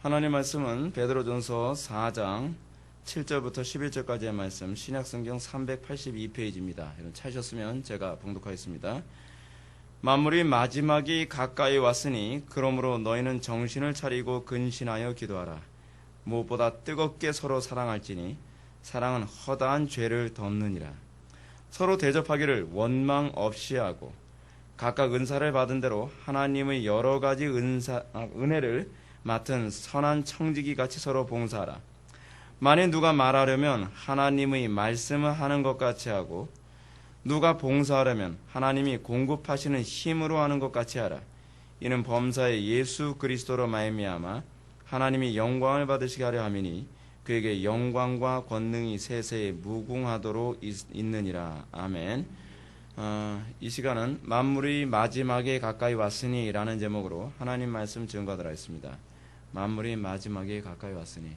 하나님 말씀은 베드로전서 4장 7절부터 11절까지의 말씀, 신약성경 382페이지입니다. 여러분 찾으셨으면 제가 봉독하겠습니다. 만물이 마지막이 가까이 왔으니 그러므로 너희는 정신을 차리고 근신하여 기도하라. 무엇보다 뜨겁게 서로 사랑할지니 사랑은 허다한 죄를 덮느니라. 서로 대접하기를 원망 없이 하고 각각 은사를 받은 대로 하나님의 여러 가지 은혜를 맡은 선한 청지기 같이 서로 봉사하라. 만일 누가 말하려면 하나님의 말씀을 하는 것 같이 하고 누가 봉사하려면 하나님이 공급하시는 힘으로 하는 것 같이 하라. 이는 범사의 예수 그리스도로 말미암아 하나님이 영광을 받으시게 하려 함이니 그에게 영광과 권능이 세세에 무궁하도록 있느니라. 아멘. 이 시간은 만물이 마지막에 가까이 왔으니 라는 제목으로 하나님 말씀 증거하도록 하겠습니다. 만물이 마지막에 가까이 왔으니.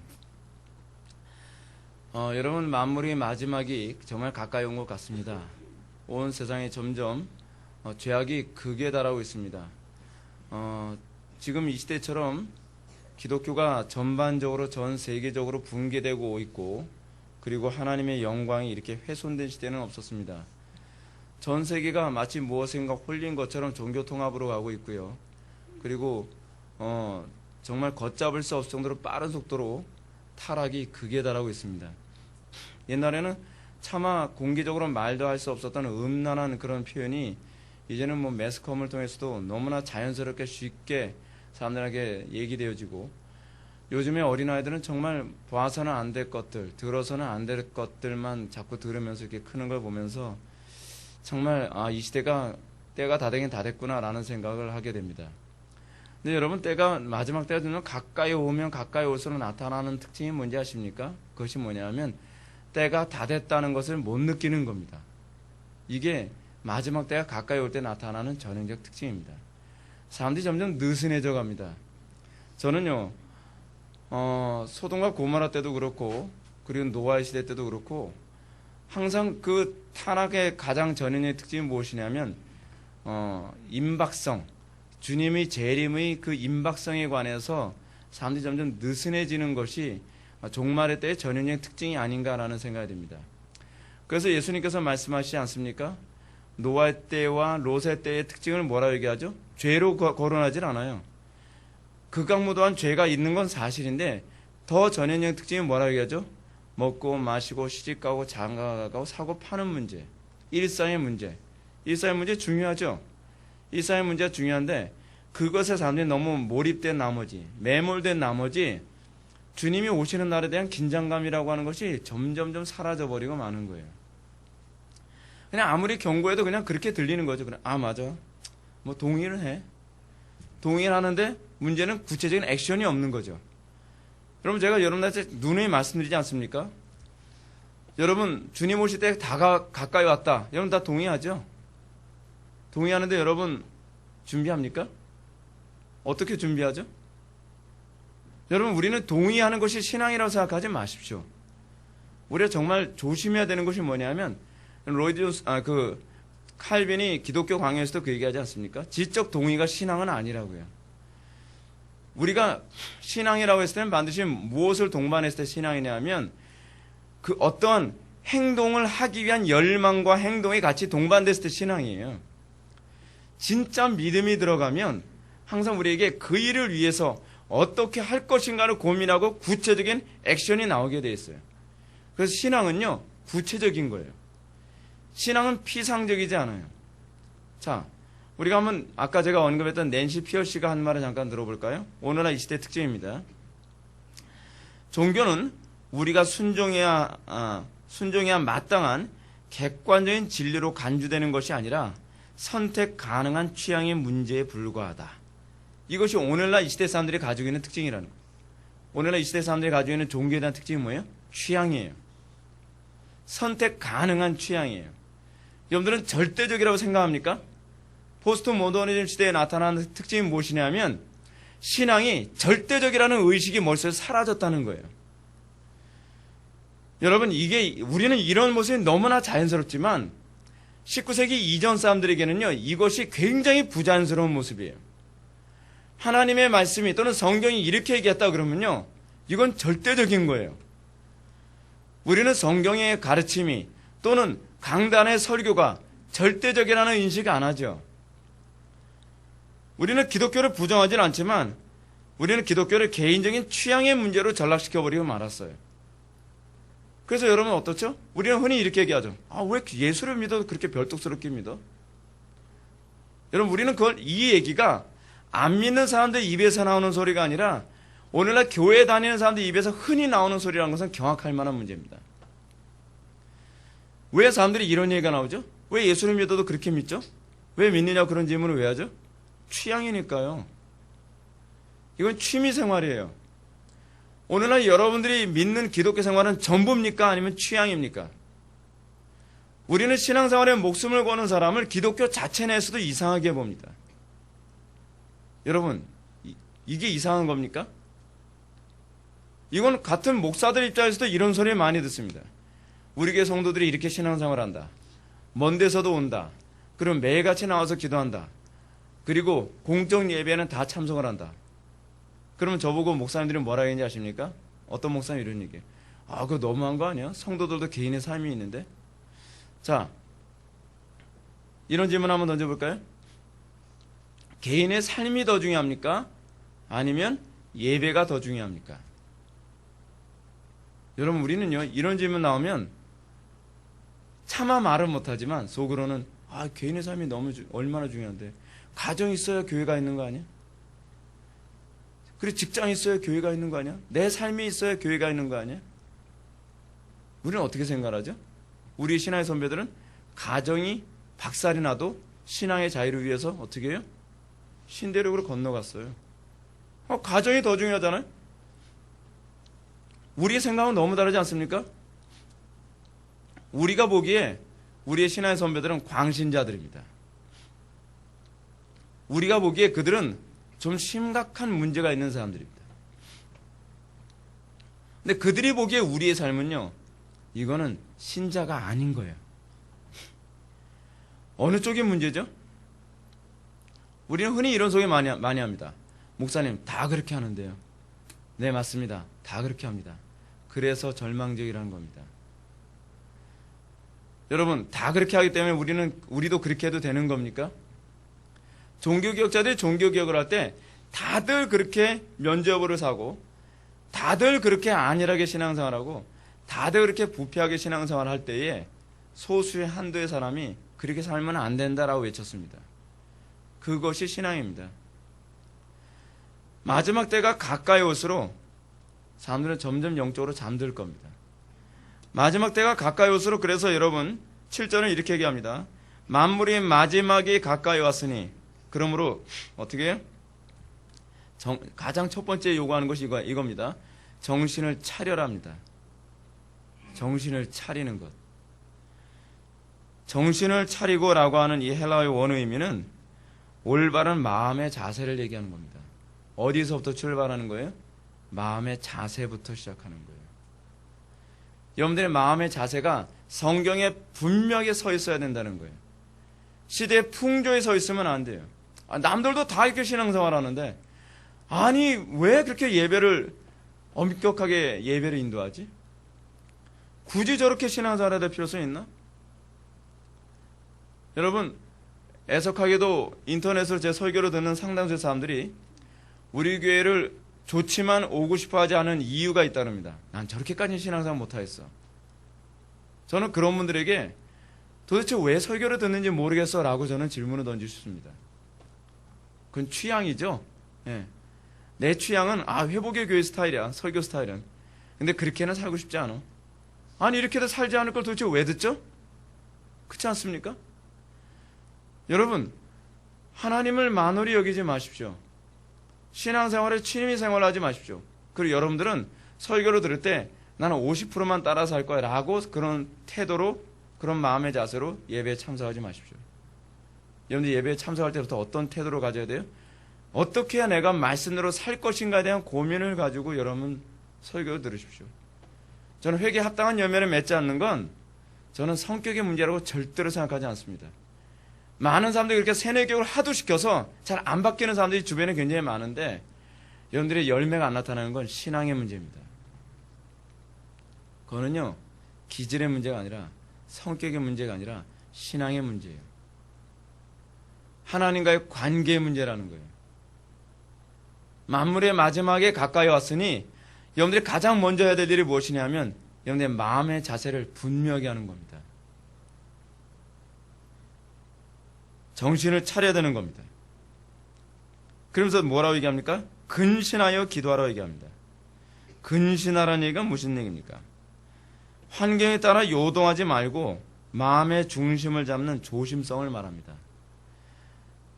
여러분, 만물이 마지막이 정말 가까이 온 것 같습니다. 온 세상에 점점 죄악이 극에 달하고 있습니다. 지금 이 시대처럼 기독교가 전반적으로 전 세계적으로 붕괴되고 있고 그리고 하나님의 영광이 이렇게 훼손된 시대는 없었습니다. 전 세계가 마치 무엇인가 홀린 것처럼 종교통합으로 가고 있고요. 그리고 정말 걷잡을 수 없을 정도로 빠른 속도로 타락이 극에 달하고 있습니다. 옛날에는 차마 공개적으로 말도 할 수 없었던 음란한 그런 표현이 이제는 뭐 매스컴을 통해서도 너무나 자연스럽게 쉽게 사람들에게 얘기되어지고, 요즘에 어린아이들은 정말 봐서는 안 될 것들, 들어서는 안 될 것들만 자꾸 들으면서 이렇게 크는 걸 보면서 정말 이 시대가 때가 다 되긴 다 됐구나 라는 생각을 하게 됩니다. 근데 여러분, 마지막 때가 되면 가까이 오면 가까이 올수록 나타나는 특징이 뭔지 아십니까? 그것이 뭐냐면 때가 다 됐다는 것을 못 느끼는 겁니다. 이게 마지막 때가 가까이 올 때 나타나는 전형적 특징입니다. 사람들이 점점 느슨해져 갑니다. 저는요, 소돔과 고모라 때도 그렇고 그리고 노아의 시대 때도 그렇고 항상 그 타락의 가장 전형의 특징이 무엇이냐면 임박성, 주님의 재림의 그 임박성에 관해서 사람들이 점점 느슨해지는 것이 종말의 때의 전형적인 특징이 아닌가라는 생각이 듭니다. 그래서 예수님께서 말씀하시지 않습니까? 노아의 때와 롯의 때의 특징을 뭐라고 얘기하죠? 죄로 거론하지 않아요. 극악무도한 죄가 있는 건 사실인데 더 전형적인 특징이 뭐라고 얘기하죠? 먹고 마시고 시집가고 장가가고 사고 파는 문제, 일상의 문제. 일상의 문제 중요하죠. 일상의 문제가 중요한데 그것에 사람들이 너무 몰입된 나머지, 매몰된 나머지 주님이 오시는 날에 대한 긴장감이라고 하는 것이 점점점 사라져버리고 마는 거예요. 그냥 아무리 경고해도 그냥 그렇게 들리는 거죠. 그냥 맞아. 뭐 동의를 해. 동의를 하는데 문제는 구체적인 액션이 없는 거죠. 여러분, 제가 여러분한테 누누이 말씀드리지 않습니까? 여러분, 주님 오실 때 다 가까이 왔다. 여러분 다 동의하죠? 동의하는데 여러분 준비합니까? 어떻게 준비하죠? 여러분, 우리는 동의하는 것이 신앙이라고 생각하지 마십시오. 우리가 정말 조심해야 되는 것이 뭐냐면, 칼빈이 기독교 강의에서도 그 얘기하지 않습니까? 지적 동의가 신앙은 아니라고요. 우리가 신앙이라고 했을 때는 반드시 무엇을 동반했을 때 신앙이냐면 그 어떠한 행동을 하기 위한 열망과 행동이 같이 동반됐을 때 신앙이에요. 진짜 믿음이 들어가면 항상 우리에게 그 일을 위해서 어떻게 할 것인가를 고민하고 구체적인 액션이 나오게 돼 있어요. 그래서 신앙은요, 구체적인 거예요. 신앙은 피상적이지 않아요. 자, 우리가 한번 아까 제가 언급했던 낸시 피어시가 한 말을 잠깐 들어볼까요? 오늘날 이 시대 특징입니다. 종교는 우리가 순종해야 마땅한 객관적인 진리로 간주되는 것이 아니라 선택 가능한 취향의 문제에 불과하다. 이것이 오늘날 이 시대 사람들이 가지고 있는 특징이라는 거예요. 오늘날 이 시대 사람들이 가지고 있는 종교에 대한 특징이 뭐예요? 취향이에요. 선택 가능한 취향이에요. 여러분들은 절대적이라고 생각합니까? 포스트 모더니즘 시대에 나타나는 특징이 무엇이냐면 신앙이 절대적이라는 의식이 머릿속에 사라졌다는 거예요. 여러분, 우리는 이런 모습이 너무나 자연스럽지만 19세기 이전 사람들에게는요, 이것이 굉장히 부자연스러운 모습이에요. 하나님의 말씀이 또는 성경이 이렇게 얘기했다 그러면요, 이건 절대적인 거예요. 우리는 성경의 가르침이 또는 강단의 설교가 절대적이라는 인식 안 하죠. 우리는 기독교를 부정하지는 않지만 우리는 기독교를 개인적인 취향의 문제로 전락시켜버리고 말았어요. 그래서 여러분 어떻죠? 우리는 흔히 이렇게 얘기하죠. 왜 예수를 믿어도 그렇게 별독스럽게 믿어? 여러분, 우리는 이 얘기가 안 믿는 사람들 입에서 나오는 소리가 아니라 오늘날 교회 다니는 사람들 입에서 흔히 나오는 소리라는 것은 경악할 만한 문제입니다. 왜 사람들이 이런 얘기가 나오죠? 왜 예수를 믿어도 그렇게 믿죠? 왜 믿느냐, 그런 질문을 왜 하죠? 취향이니까요. 이건 취미 생활이에요. 오늘날 여러분들이 믿는 기독교 생활은 전부입니까? 아니면 취향입니까? 우리는 신앙생활에 목숨을 거는 사람을 기독교 자체 내에서도 이상하게 봅니다. 여러분, 이게 이상한 겁니까? 이건 같은 목사들 입장에서도 이런 소리 많이 듣습니다. 우리 교회 성도들이 이렇게 신앙생활을 한다. 먼 데서도 온다. 그럼 매일같이 나와서 기도한다. 그리고 공적 예배는 다 참석을 한다. 그러면 저보고 목사님들이 뭐라 했는지 아십니까? 어떤 목사님 이런 얘기해요. 그거 너무한 거 아니야? 성도들도 개인의 삶이 있는데. 자, 이런 질문 한번 던져볼까요? 개인의 삶이 더 중요합니까? 아니면 예배가 더 중요합니까? 여러분, 우리는요, 이런 질문 나오면 차마 말은 못하지만 속으로는 개인의 삶이 얼마나 중요한데, 가정이 있어야 교회가 있는 거 아니야? 그리고 직장이 있어야 교회가 있는 거 아니야? 내 삶이 있어야 교회가 있는 거 아니야? 우리는 어떻게 생각하죠? 우리 신앙의 선배들은 가정이 박살이 나도 신앙의 자유를 위해서 어떻게 해요? 신대륙으로 건너갔어요. 가정이 더 중요하잖아요? 우리의 생각은 너무 다르지 않습니까? 우리가 보기에 우리의 신앙의 선배들은 광신자들입니다. 우리가 보기에 그들은 좀 심각한 문제가 있는 사람들입니다. 근데 그들이 보기에 우리의 삶은요, 이거는 신자가 아닌 거예요. 어느 쪽이 문제죠? 우리는 흔히 이런 소리 많이 합니다. 목사님, 다 그렇게 하는데요. 네, 맞습니다. 다 그렇게 합니다. 그래서 절망적이라는 겁니다. 여러분, 다 그렇게 하기 때문에 우리도 그렇게 해도 되는 겁니까? 종교개혁자들이 종교개혁을 할 때 다들 그렇게 면죄부를 사고, 다들 그렇게 안일하게 신앙생활하고, 다들 그렇게 부패하게 신앙생활을 할 때에 소수의 한도의 사람이 그렇게 살면 안 된다라고 외쳤습니다. 그것이 신앙입니다. 마지막 때가 가까이 올수록 사람들은 점점 영적으로 잠들 겁니다. 마지막 때가 가까이 올수록, 그래서 여러분 7절은 이렇게 얘기합니다. 만물이 마지막이 가까이 왔으니, 그러므로 어떻게 해요? 가장 첫 번째 요구하는 것이 이겁니다. 정신을 차려랍니다. 정신을 차리는 것. 정신을 차리고 라고 하는 이 헬라어의 원어 의미는 올바른 마음의 자세를 얘기하는 겁니다. 어디서부터 출발하는 거예요? 마음의 자세부터 시작하는 거예요. 여러분들의 마음의 자세가 성경에 분명히 서 있어야 된다는 거예요. 시대의 풍조에 서 있으면 안 돼요. 남들도 다 이렇게 신앙생활 하는데, 아니 왜 그렇게 예배를 엄격하게 예배를 인도하지? 굳이 저렇게 신앙생활해야 될 필요성이 있나? 여러분, 애석하게도 인터넷으로 제 설교를 듣는 상당수의 사람들이 우리 교회를 좋지만 오고 싶어 하지 않은 이유가 있다릅니다. 난 저렇게까지 신앙생활 못하겠어. 저는 그런 분들에게 도대체 왜 설교를 듣는지 모르겠어 라고 저는 질문을 던질 수 있습니다. 그건 취향이죠. 예. 내 취향은 회복의 교회 스타일이야, 설교 스타일은. 근데 그렇게는 살고 싶지 않아. 아니 이렇게도 살지 않을 걸 도대체 왜 듣죠? 그렇지 않습니까? 여러분, 하나님을 만홀히 여기지 마십시오. 신앙생활에 취미생활을 하지 마십시오. 그리고 여러분들은 설교를 들을 때 나는 50%만 따라서 할 거야 라고 그런 태도로, 그런 마음의 자세로 예배에 참석하지 마십시오. 여러분들 예배에 참석할 때부터 어떤 태도로 가져야 돼요? 어떻게 해야 내가 말씀대로 살 것인가에 대한 고민을 가지고 여러분 설교를 들으십시오. 저는 회개에 합당한 열매를 맺지 않는 건 저는 성격의 문제라고 절대로 생각하지 않습니다. 많은 사람들이 그렇게 세뇌 교육을 하도 시켜서 잘 안 바뀌는 사람들이 주변에 굉장히 많은데 여러분들의 열매가 안 나타나는 건 신앙의 문제입니다. 그거는요, 기질의 문제가 아니라 성격의 문제가 아니라 신앙의 문제예요. 하나님과의 관계의 문제라는 거예요. 만물의 마지막에 가까이 왔으니 여러분들이 가장 먼저 해야 될 일이 무엇이냐면 여러분들의 마음의 자세를 분명히 하는 겁니다. 정신을 차려야 되는 겁니다. 그러면서 뭐라고 얘기합니까? 근신하여 기도하라고 얘기합니다. 근신하라는 얘기가 무슨 얘기입니까? 환경에 따라 요동하지 말고 마음의 중심을 잡는 조심성을 말합니다.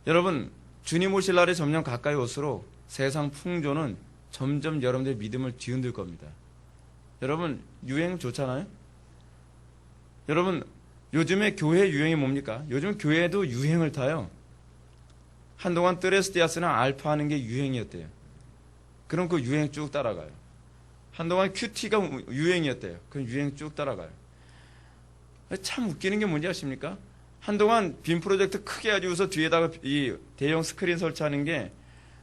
여러분, 주님 오실 날이 점점 가까이 올수록 세상 풍조는 점점 여러분들의 믿음을 뒤흔들 겁니다. 여러분, 유행 좋잖아요? 여러분, 요즘에 교회 유행이 뭡니까? 요즘 교회도 유행을 타요. 한동안 뜨레스티아스나 알파 하는 게 유행이었대요. 그럼 그 유행 쭉 따라가요. 한동안 큐티가 유행이었대요. 그 유행 쭉 따라가요. 참 웃기는 게 뭔지 아십니까? 한동안 빔 프로젝트 크게 해가지고서 뒤에다가 이 대형 스크린 설치하는 게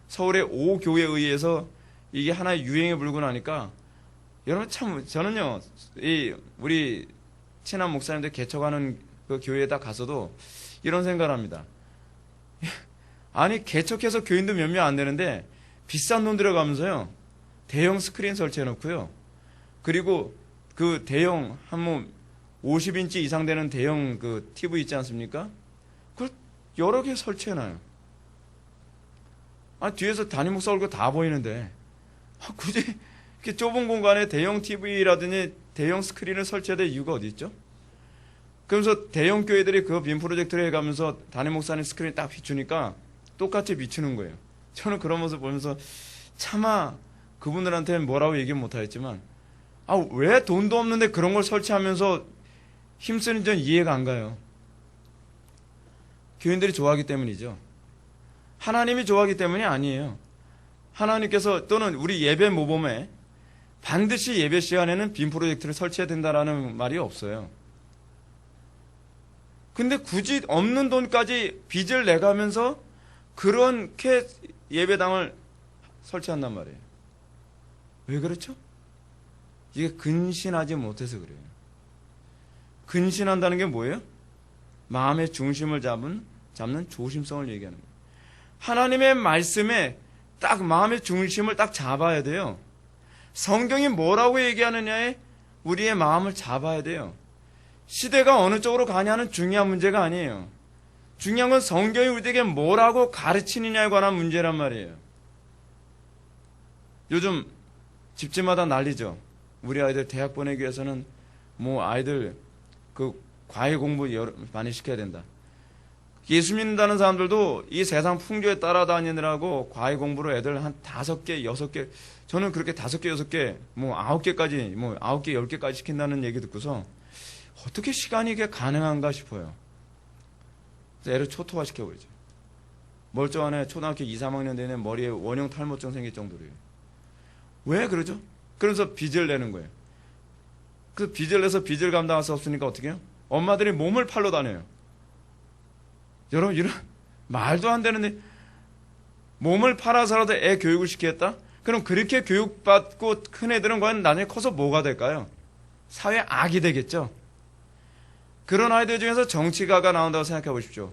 서울의 5교회에 의해서 이게 하나의 유행에 불고 나니까 여러분 참 저는요 우리 친한 목사님들 개척하는 그 교회에다 가서도 이런 생각을 합니다. 아니 개척해서 교인도 몇 명 안 되는데 비싼 돈 들어가면서요 대형 스크린 설치해 놓고요 그리고 그 대형 한 50인치 이상 되는 대형 그 TV 있지 않습니까? 그걸 여러 개 설치해놔요. 아, 뒤에서 담임 목사 얼굴 다 보이는데 굳이 이렇게 좁은 공간에 대형 TV라든지 대형 스크린을 설치해야 될 이유가 어디 있죠? 그러면서 대형 교회들이 그 빔 프로젝트를 해가면서 담임 목사님 스크린 딱 비추니까 똑같이 비추는 거예요. 저는 그런 모습 보면서 차마 그분들한테는 뭐라고 얘기 못하겠지만 왜 돈도 없는데 그런 걸 설치하면서 힘쓰는지 이해가 안 가요. 교인들이 좋아하기 때문이죠. 하나님이 좋아하기 때문이 아니에요. 하나님께서 또는 우리 예배 모범에 반드시 예배 시간에는 빔 프로젝트를 설치해야 된다라는 말이 없어요. 근데 굳이 없는 돈까지 빚을 내가면서 그렇게 예배당을 설치한단 말이에요. 왜 그렇죠? 이게 근신하지 못해서 그래요. 근신한다는 게 뭐예요? 마음의 중심을 잡는 조심성을 얘기하는 거예요. 하나님의 말씀에 딱 마음의 중심을 딱 잡아야 돼요. 성경이 뭐라고 얘기하느냐에 우리의 마음을 잡아야 돼요. 시대가 어느 쪽으로 가냐는 중요한 문제가 아니에요. 중요한 건 성경이 우리에게 뭐라고 가르치느냐에 관한 문제란 말이에요. 요즘 집집마다 난리죠. 우리 아이들 대학 보내기 위해서는 아이들 그 과외 공부 많이 시켜야 된다. 예수 믿는다는 사람들도 이 세상 풍조에 따라다니느라고 과외 공부로 애들 한 5개, 6개, 저는 그렇게 5개, 6개, 9개까지, 9개, 10개까지 시킨다는 얘기 듣고서 어떻게 시간이 이게 가능한가 싶어요. 그래서 애를 초토화 시켜버리죠. 멀쩡한 애 초등학교 2, 3학년 되는 머리에 원형 탈모증 생길 정도로요. 왜 그러죠? 그래서 빚을 내는 거예요. 그래서 빚을 내서 빚을 감당할 수 없으니까 어떻게 해요? 엄마들이 몸을 팔러 다녀요. 여러분 이런 말도 안 되는데 몸을 팔아서라도 애 교육을 시키겠다? 그럼 그렇게 교육받고 큰 애들은 과연 나중에 커서 뭐가 될까요? 사회 악이 되겠죠? 그런 아이들 중에서 정치가가 나온다고 생각해 보십시오.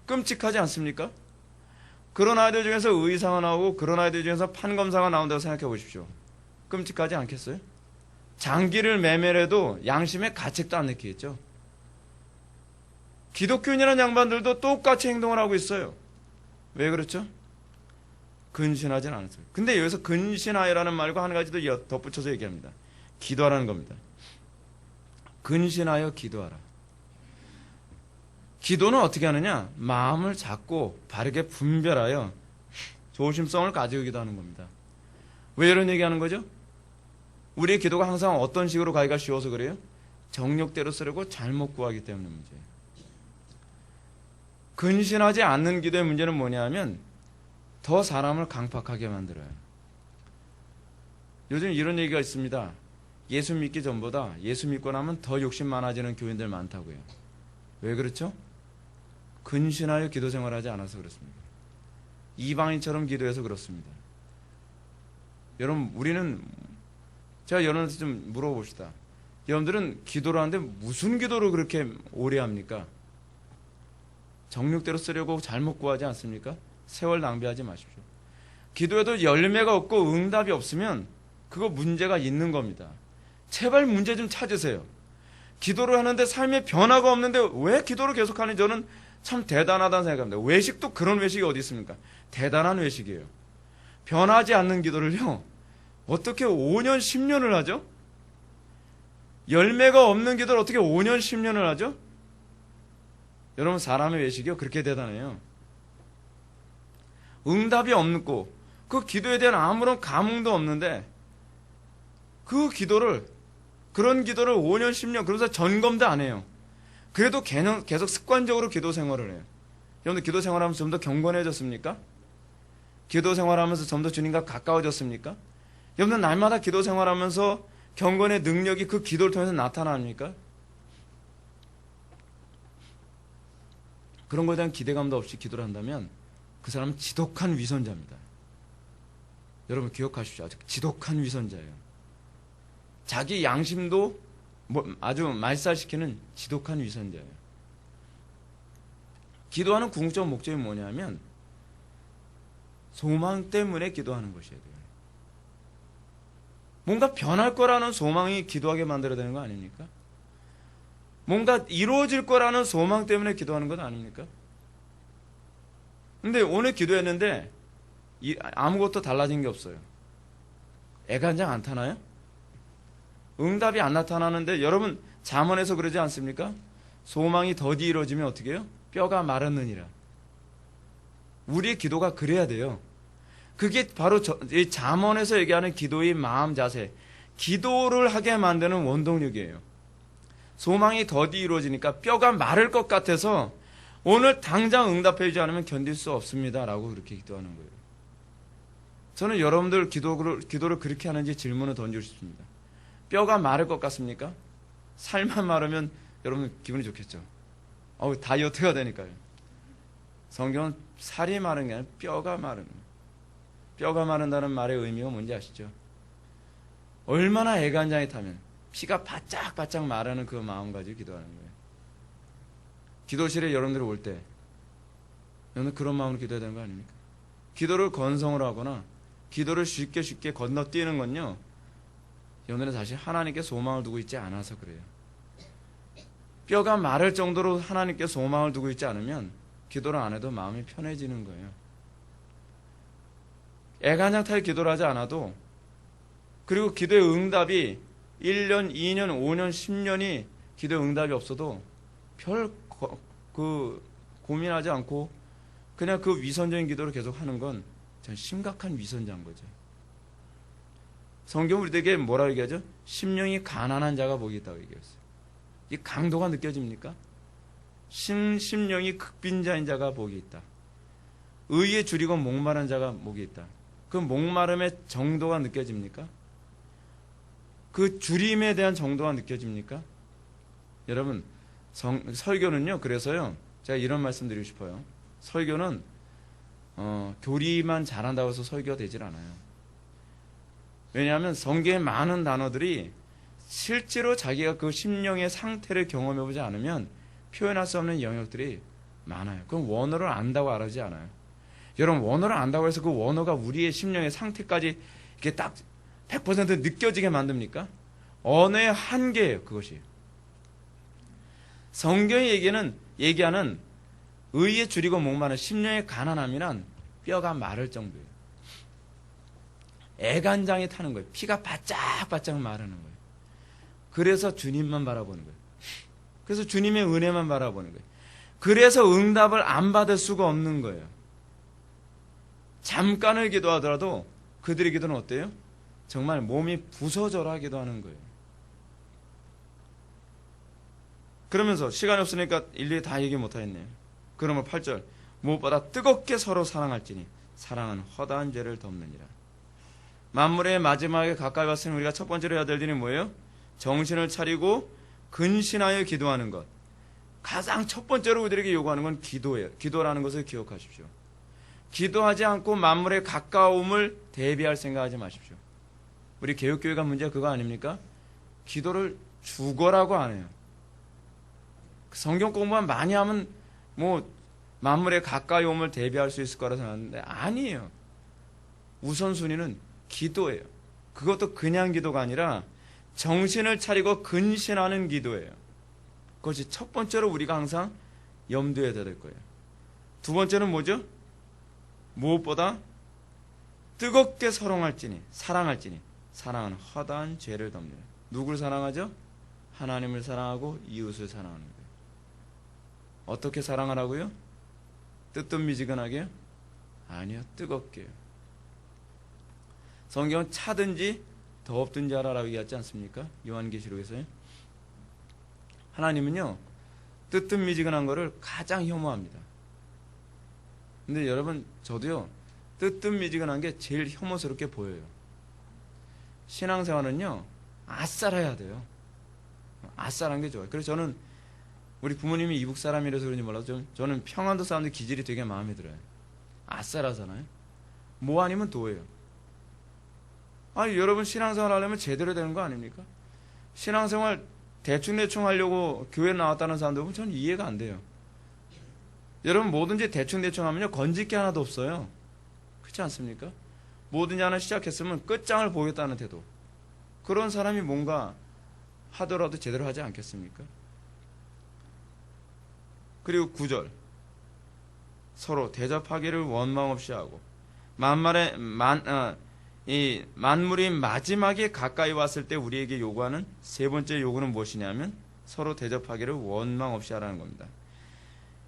끔찍하지 않습니까? 그런 아이들 중에서 의사가 나오고 그런 아이들 중에서 판검사가 나온다고 생각해 보십시오. 끔찍하지 않겠어요? 장기를 매매해도 양심의 가책도 안 느끼겠죠? 기독교인이라는 양반들도 똑같이 행동을 하고 있어요. 왜 그렇죠? 근신하진 않았어요. 근데 여기서 근신하여라는 말과 한 가지 더 덧붙여서 얘기합니다. 기도하라는 겁니다. 근신하여 기도하라. 기도는 어떻게 하느냐? 마음을 잡고 바르게 분별하여 조심성을 가지고 기도하는 겁니다. 왜 이런 얘기하는 거죠? 우리의 기도가 항상 어떤 식으로 가기가 쉬워서 그래요? 정욕대로 쓰려고 잘못 구하기 때문에 문제예요. 근신하지 않는 기도의 문제는 뭐냐면 더 사람을 강팍하게 만들어요. 요즘 이런 얘기가 있습니다. 예수 믿기 전보다 예수 믿고 나면 더 욕심 많아지는 교인들 많다고요. 왜 그렇죠? 근신하여 기도 생활하지 않아서 그렇습니다. 이방인처럼 기도해서 그렇습니다. 여러분, 제가 여러분한테 좀 물어봅시다. 여러분들은 기도를 하는데 무슨 기도를 그렇게 오래 합니까? 정력대로 쓰려고 잘못 구하지 않습니까? 세월 낭비하지 마십시오. 기도에도 열매가 없고 응답이 없으면 그거 문제가 있는 겁니다. 제발 문제 좀 찾으세요. 기도를 하는데 삶에 변화가 없는데 왜 기도를 계속하는지 저는 참 대단하다는 생각합니다. 외식도 그런 외식이 어디 있습니까? 대단한 외식이에요. 변하지 않는 기도를요, 어떻게 5년, 10년을 하죠? 열매가 없는 기도를 어떻게 5년, 10년을 하죠? 여러분, 사람의 외식이요, 그렇게 대단해요. 응답이 없고 그 기도에 대한 아무런 감흥도 없는데 그런 기도를 5년, 10년 그러면서 점검도 안 해요. 그래도 계속 습관적으로 기도 생활을 해요. 여러분들 기도 생활하면서 좀 더 경건해졌습니까? 기도 생활하면서 좀 더 주님과 가까워졌습니까? 여러분들 날마다 기도 생활하면서 경건의 능력이 그 기도를 통해서 나타납니까? 그런 것에 대한 기대감도 없이 기도를 한다면 그 사람은 지독한 위선자입니다. 여러분 기억하십시오. 아주 지독한 위선자예요. 자기 양심도 아주 말살시키는 지독한 위선자예요. 기도하는 궁극적 목적이 뭐냐면 소망 때문에 기도하는 것이어야 돼요. 뭔가 변할 거라는 소망이 기도하게 만들어야 되는 거 아닙니까? 뭔가 이루어질 거라는 소망 때문에 기도하는 것 아닙니까? 근데 오늘 기도했는데 아무것도 달라진 게 없어요. 애간장 안 타나요? 응답이 안 나타나는데 여러분 잠언에서 그러지 않습니까? 소망이 더디 이루어지면 어떻게 해요? 뼈가 마르느니라. 우리의 기도가 그래야 돼요. 그게 바로 이 잠언에서 얘기하는 기도의 마음 자세, 기도를 하게 만드는 원동력이에요. 소망이 더디 이루어지니까 뼈가 마를 것 같아서 오늘 당장 응답해 주지 않으면 견딜 수 없습니다 라고 그렇게 기도하는 거예요. 저는 여러분들 기도를 그렇게 하는지 질문을 던지고 싶습니다. 뼈가 마를 것 같습니까? 살만 마르면 여러분 기분이 좋겠죠. 다이어트가 되니까요. 성경은 살이 마른 게 아니라 뼈가 마른 거예요. 뼈가 마른다는 말의 의미가 뭔지 아시죠? 얼마나 애간장이 타면 피가 바짝바짝 마르는 그 마음 가지고 기도하는 거예요. 기도실에 여러분들이 올 때 여러분 그런 마음으로 기도해야 되는 거 아닙니까? 기도를 건성으로 하거나 기도를 쉽게 건너뛰는 건요, 여러분들은 사실 하나님께 소망을 두고 있지 않아서 그래요. 뼈가 마를 정도로 하나님께 소망을 두고 있지 않으면 기도를 안 해도 마음이 편해지는 거예요. 애간장 탈 기도를 하지 않아도, 그리고 기도의 응답이 1년, 2년, 5년, 10년이 기도의 응답이 없어도 별 고민하지 않고 그냥 그 위선적인 기도를 계속 하는 건 전 심각한 위선자인 거죠. 성경 우리에게 뭐라고 얘기하죠? 심령이 가난한 자가 복이 있다고 얘기했어요. 이 강도가 느껴집니까? 심령이 극빈자인 자가 복이 있다. 의에 줄이고 목마른 자가 복이 있다. 그 목마름의 정도가 느껴집니까? 그 줄임에 대한 정도가 느껴집니까? 여러분, 설교는요, 그래서요, 제가 이런 말씀 드리고 싶어요. 설교는 교리만 잘한다고 해서 설교가 되질 않아요. 왜냐하면 성경에 많은 단어들이 실제로 자기가 그 심령의 상태를 경험해보지 않으면 표현할 수 없는 영역들이 많아요. 그럼 원어를 안다고 알아지 않아요. 여러분, 원어를 안다고 해서 그 원어가 우리의 심령의 상태까지 이렇게 딱 100% 느껴지게 만듭니까? 언어의 한계예요, 그것이. 성경이 얘기하는 의에 줄이고 목마른 심령의 가난함이란 뼈가 마를 정도예요. 애간장이 타는 거예요. 피가 바짝바짝 마르는 거예요. 그래서 주님만 바라보는 거예요. 그래서 주님의 은혜만 바라보는 거예요. 그래서 응답을 안 받을 수가 없는 거예요. 잠깐을 기도하더라도 그들의 기도는 어때요? 정말 몸이 부서져라 기도하는 거예요. 그러면서 시간이 없으니까 일일이 다 얘기 못하겠네요. 그러면 8절, 무엇보다 뜨겁게 서로 사랑할지니 사랑은 허다한 죄를 덮느니라. 만물의 마지막에 가까이 왔으니 우리가 첫 번째로 해야 될 일이 뭐예요? 정신을 차리고 근신하여 기도하는 것. 가장 첫 번째로 우리에게 요구하는 건 기도예요. 기도라는 것을 기억하십시오. 기도하지 않고 만물의 가까움을 대비할 생각하지 마십시오. 우리 개혁교회가 문제가 그거 아닙니까? 기도를 죽어라고 안 해요. 성경 공부만 많이 하면 뭐 만물의 가까이 옴을 대비할 수 있을 거라 생각하는데 아니에요. 우선순위는 기도예요. 그것도 그냥 기도가 아니라 정신을 차리고 근신하는 기도예요. 그것이 첫 번째로 우리가 항상 염두에 둬야 될 거예요. 두 번째는 뭐죠? 무엇보다 뜨겁게 사랑할지니 사랑은 허다한 죄를 덮느니라. 누굴 사랑하죠? 하나님을 사랑하고 이웃을 사랑하는 거예요. 어떻게 사랑하라고요? 뜨뜻미지근하게요? 아니요, 뜨겁게요. 성경은 차든지 더없든지 하라라고 얘기하지 않습니까? 요한계시록에서요. 하나님은요, 뜨뜻미지근한 거를 가장 혐오합니다. 근데 여러분, 저도요, 뜨뜻미지근한 게 제일 혐오스럽게 보여요. 신앙생활은요, 아싸라야 돼요. 아싸란 게 좋아요. 그래서 저는 우리 부모님이 이북 사람이라서 그런지 몰라도 저는 평안도 사람들 기질이 되게 마음에 들어요. 아싸라잖아요. 뭐 아니면 도예요. 아니, 여러분 신앙생활 하려면 제대로 되는 거 아닙니까? 신앙생활 대충 하려고 교회 나왔다는 사람들 보면 저는 이해가 안 돼요. 여러분 뭐든지 대충 하면요 건질 게 하나도 없어요. 그렇지 않습니까? 뭐든지 하나 시작했으면 끝장을 보겠다는 태도. 그런 사람이 뭔가 하더라도 제대로 하지 않겠습니까? 그리고 9절 서로 대접하기를 원망 없이 하고 이 만물이 마지막에 가까이 왔을 때 우리에게 요구하는 세 번째 요구는 무엇이냐면 서로 대접하기를 원망 없이 하라는 겁니다.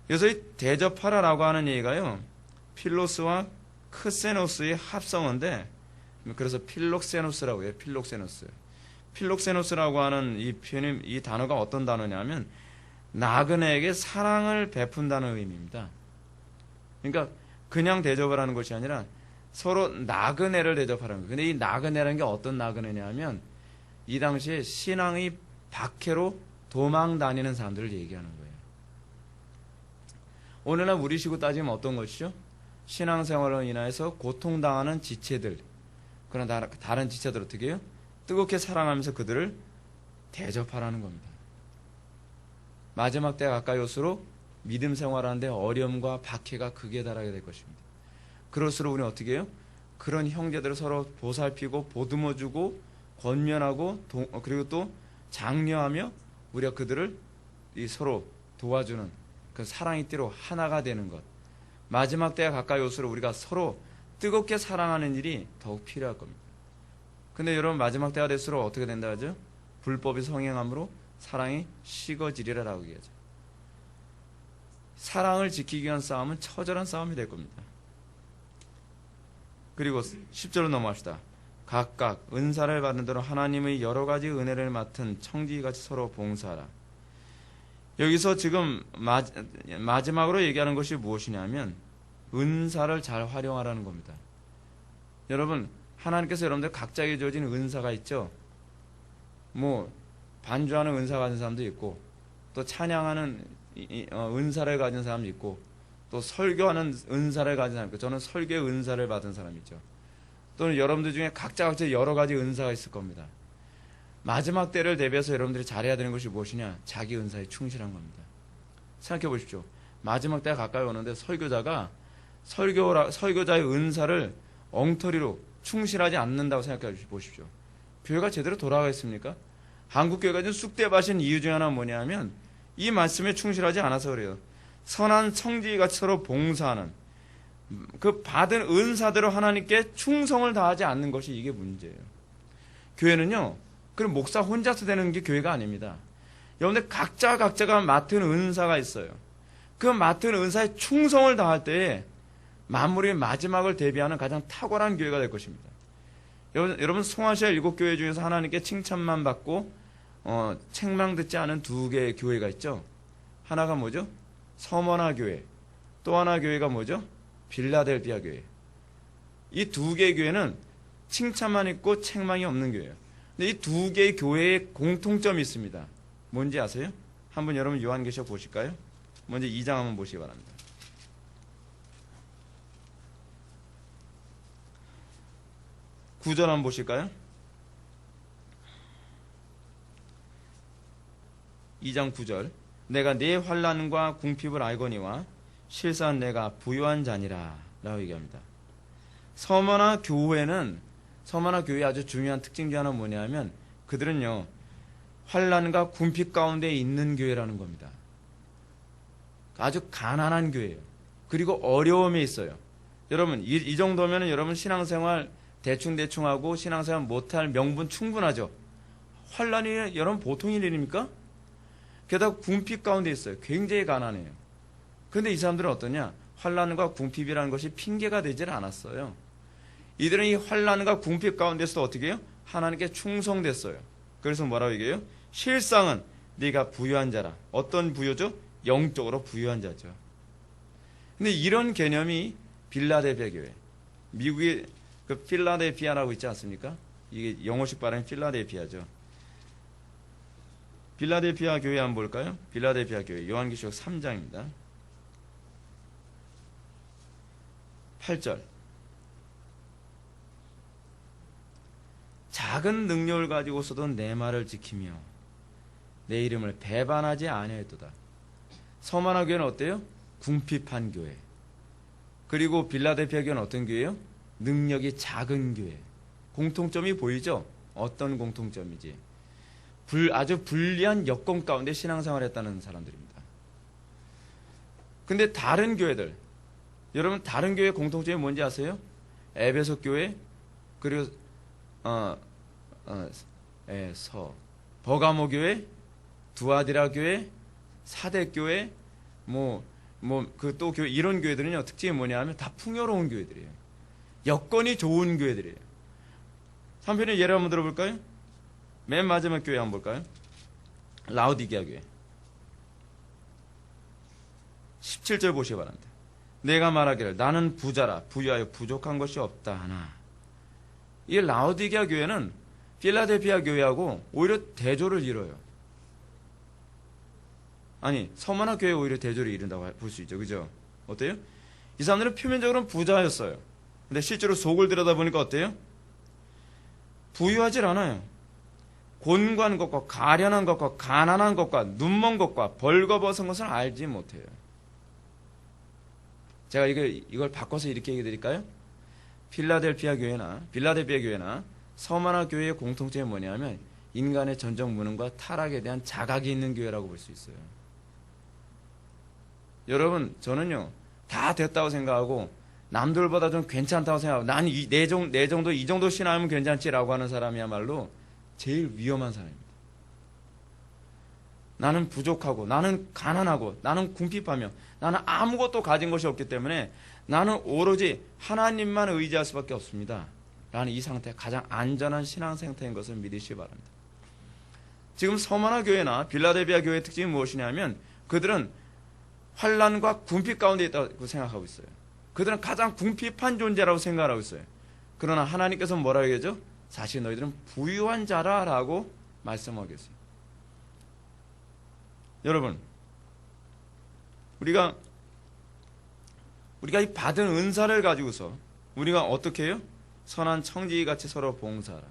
그래서 이 대접하라라고 하는 얘기가요 필로스와 크세노스의 합성어인데 그래서 필록세노스라고 해요. 필록세노스라고 하는 이 표현, 이 단어가 어떤 단어냐면 나그네에게 사랑을 베푼다는 의미입니다. 그러니까 그냥 대접을 하는 것이 아니라 서로 나그네를 대접하라는 거예요. 근데 이 나그네라는 게 어떤 나그네냐면 이 당시에 신앙이 박해로 도망 다니는 사람들을 얘기하는 거예요. 오늘날 우리식으로 따지면 어떤 것이죠? 신앙생활로 인해서 고통당하는 지체들, 그러나 다른 지체들 어떻게 해요? 뜨겁게 사랑하면서 그들을 대접하라는 겁니다. 마지막 때가 가까이 올수록 믿음 생활하는데 어려움과 박해가 극에 달하게 될 것입니다. 그럴수록 우리는 어떻게 해요? 그런 형제들을 서로 보살피고 보듬어주고 권면하고 그리고 또 장려하며 우리가 그들을 서로 도와주는 그 사랑의 띠로 하나가 되는 것. 마지막 때가 가까이 올수록 우리가 서로 뜨겁게 사랑하는 일이 더욱 필요할 겁니다. 근데 여러분 마지막 때가 될수록 어떻게 된다 하죠? 불법이 성행함으로 사랑이 식어지리라라고 얘기하죠. 사랑을 지키기 위한 싸움은 처절한 싸움이 될 겁니다. 그리고 10절로 넘어갑시다. 각각 은사를 받는 대로 하나님의 여러 가지 은혜를 맡은 청지기같이 서로 봉사하라. 여기서 지금 마지막으로 얘기하는 것이 무엇이냐면 은사를 잘 활용하라는 겁니다. 여러분 하나님께서 여러분들 각자에게 주어진 은사가 있죠. 뭐 반주하는 은사 가진 사람도 있고 또 찬양하는 은사를 가진 사람도 있고 또 설교하는 은사를 가진 사람 있고 저는 설교의 은사를 받은 사람이죠. 또는 여러분들 중에 각자 여러 가지 은사가 있을 겁니다. 마지막 때를 대비해서 여러분들이 잘해야 되는 것이 무엇이냐? 자기 은사에 충실한 겁니다. 생각해 보십시오. 마지막 때가 가까이 오는데 설교자의 은사를 엉터리로 충실하지 않는다고 생각해 보십시오. 교회가 제대로 돌아가겠습니까? 한국교회가 좀 쑥대밭인 이유 중에 하나는 뭐냐면 이 말씀에 충실하지 않아서 그래요. 선한 청지기같이 서로 봉사하는 그 받은 은사대로 하나님께 충성을 다하지 않는 것이 이게 문제예요. 교회는요 그럼 목사 혼자서 되는 게 교회가 아닙니다. 여러분들 각자가 맡은 은사가 있어요. 그 맡은 은사에 충성을 다할 때에 만물의 마지막을 대비하는 가장 탁월한 교회가 될 것입니다. 여러분 송아시아 7교회 중에서 하나님께 칭찬만 받고 책망 듣지 않은 2개의 교회가 있죠. 하나가 뭐죠? 서머나 교회. 또 하나 교회가 뭐죠? 빌라델비아 교회. 이 2개의 교회는 칭찬만 있고 책망이 없는 교회예요. 근데 이 2개의 교회에 공통점이 있습니다. 뭔지 아세요? 한번 여러분 요한계시록 보실까요? 먼저 2장 한번 보시기 바랍니다. 9절 한번 보실까요? 2장 9절. 내가 네 환난과 궁핍을 알거니와 실상 내가 부유한 자니라 라고 얘기합니다. 서머나 교회는 서머나 교회의 아주 중요한 특징 중 하나는 뭐냐면 그들은요 환난과 궁핍 가운데 있는 교회라는 겁니다. 아주 가난한 교회예요. 그리고 어려움이 있어요. 여러분 이 정도면 여러분 신앙생활 대충 하고 신앙생활 못할 명분 충분하죠. 환난이 여러분 보통일 일입니까? 게다가 궁핍 가운데 있어요. 굉장히 가난해요. 그런데 이 사람들은 어떠냐? 환난과 궁핍이라는 것이 핑계가 되질 않았어요. 이들은 이 환난과 궁핍 가운데서도 어떻게 해요? 하나님께 충성됐어요. 그래서 뭐라고 얘기해요? 실상은 네가 부유한 자라. 어떤 부유죠? 영적으로 부유한 자죠. 근데 이런 개념이 빌라델피아 교회, 미국의 그 필라델피아라고 있지 않습니까? 이게 영어식 발음이 필라델피아죠. 빌라델피아 교회 한번 볼까요? 빌라델피아 교회 요한계시록 3장입니다. 8절. 작은 능력을 가지고서도 내 말을 지키며 내 이름을 배반하지 아니하였도다. 서머나 교회는 어때요? 궁핍한 교회. 그리고 빌라델피아 교회는 어떤 교회예요? 능력이 작은 교회. 공통점이 보이죠? 어떤 공통점이지? 아주 불리한 여건 가운데 신앙생활을 했다는 사람들입니다. 근데 다른 교회들, 여러분 다른 교회 공통점이 뭔지 아세요? 에베소 교회, 그리고 버가모 교회, 두아디라 교회, 사대 교회, 그 또 교회, 이런 교회들은요 특징이 뭐냐면 다 풍요로운 교회들이에요. 여건이 좋은 교회들이에요. 3편의 예를 한번 들어볼까요? 맨 마지막 교회 한번 볼까요? 라오디게아 교회 17절 보시기 바랍니다. 내가 말하기를 나는 부자라 부유하여 부족한 것이 없다 하나. 이 라오디게아 교회는 필라델피아 교회하고 오히려 대조를 이뤄요. 아니 서머나 교회 오히려 대조를 이룬다고 볼 수 있죠. 그죠? 어때요? 이 사람들은 표면적으로는 부자였어요. 근데 실제로 속을 들여다보니까 어때요? 부유하질 않아요. 곤고한 것과 가련한 것과 가난한 것과 눈먼 것과 벌거벗은 것을 알지 못해요. 제가 이걸 바꿔서 이렇게 얘기해 드릴까요? 빌라델피아 교회나 서머나 교회의 공통점이 뭐냐면 인간의 전적 무능과 타락에 대한 자각이 있는 교회라고 볼 수 있어요. 여러분 저는요 다 됐다고 생각하고 남들보다 좀 괜찮다고 생각하고 난 내 정도 이 정도 신앙이면 괜찮지라고 하는 사람이야말로 제일 위험한 사람입니다. 나는 부족하고 나는 가난하고 나는 궁핍하며 나는 아무것도 가진 것이 없기 때문에 나는 오로지 하나님만 의지할 수밖에 없습니다. 라는 이 상태가 가장 안전한 신앙 상태인 것을 믿으시기 바랍니다. 지금 서머나 교회나 빌라델피아 교회의 특징이 무엇이냐면 그들은 환난과 궁핍 가운데 있다고 생각하고 있어요. 그들은 가장 궁핍한 존재라고 생각하고 있어요. 그러나 하나님께서 뭐라고 얘기하죠? 사실 너희들은 부유한 자라라고 말씀하고 계세요. 여러분 우리가 이 받은 은사를 가지고서 우리가 어떻게 해요? 선한 청지기같이 서로 봉사하라.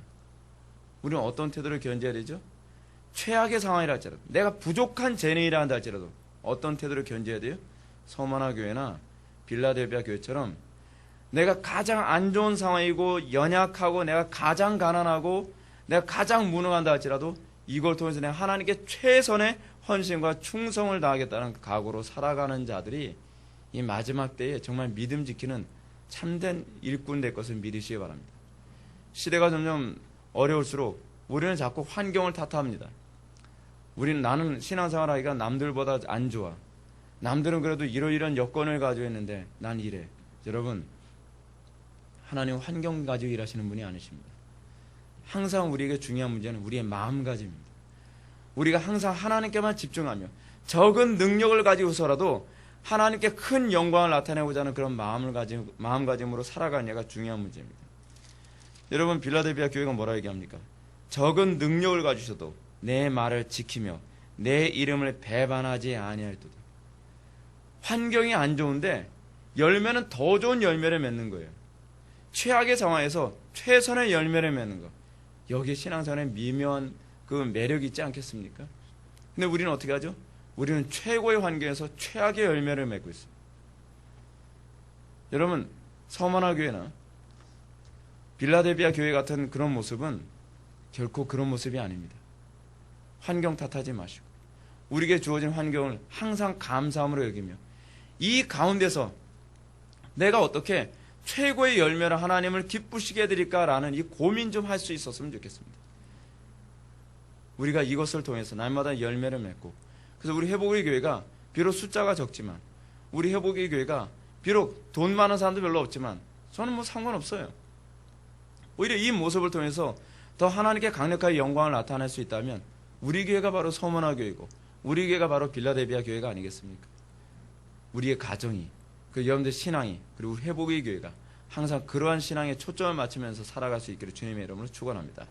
우리는 어떤 태도를 견지해야 되죠? 최악의 상황이라 할지라도 내가 부족한 재능이라 한다 할지라도 어떤 태도를 견지해야 돼요? 서머나 교회나 빌라델피아 교회처럼 내가 가장 안 좋은 상황이고 연약하고 내가 가장 가난하고 내가 가장 무능한다 할지라도 이걸 통해서 내가 하나님께 최선의 헌신과 충성을 다하겠다는 각오로 살아가는 자들이 이 마지막 때에 정말 믿음 지키는 참된 일꾼 될 것을 믿으시기 바랍니다. 시대가 점점 어려울수록 우리는 자꾸 환경을 탓합니다. 나는 신앙생활 하기가 남들보다 안 좋아. 남들은 그래도 이러이러한 여건을 가지고 있는데 난 이래. 여러분 하나님은 환경 가지고 일하시는 분이 아니십니다. 항상 우리에게 중요한 문제는 우리의 마음가짐입니다. 우리가 항상 하나님께만 집중하며 적은 능력을 가지고서라도 하나님께 큰 영광을 나타내고자 하는 그런 마음가짐으로 살아가느냐가 중요한 문제입니다. 여러분 빌라델피아 교회가 뭐라 얘기합니까? 적은 능력을 가지셔도 내 말을 지키며 내 이름을 배반하지 아니할도다. 환경이 안 좋은데 열매는 더 좋은 열매를 맺는 거예요. 최악의 상황에서 최선의 열매를 맺는 거. 여기에 신앙생활에 미묘한 그 매력이 있지 않겠습니까? 근데 우리는 어떻게 하죠? 우리는 최고의 환경에서 최악의 열매를 맺고 있습니다. 여러분, 서머나 교회나 빌라델비아 교회 같은 그런 모습은 결코 그런 모습이 아닙니다. 환경 탓하지 마시고 우리에게 주어진 환경을 항상 감사함으로 여기며 이 가운데서 내가 어떻게 최고의 열매를 하나님을 기쁘시게 해드릴까라는 이 고민 좀 할 수 있었으면 좋겠습니다. 우리가 이것을 통해서 날마다 열매를 맺고, 그래서 우리 회복의 교회가 비록 숫자가 적지만, 우리 회복의 교회가 비록 돈 많은 사람도 별로 없지만 저는 뭐 상관없어요. 오히려 이 모습을 통해서 더 하나님께 강력하게 영광을 나타낼 수 있다면 우리 교회가 바로 서머나 교회고 우리 교회가 바로 빌라델비아 교회가 아니겠습니까? 우리의 가정이, 그 여러분들 신앙이, 그리고 우리 회복의 교회가 항상 그러한 신앙에 초점을 맞추면서 살아갈 수 있기를 주님의 이름으로 축원합니다.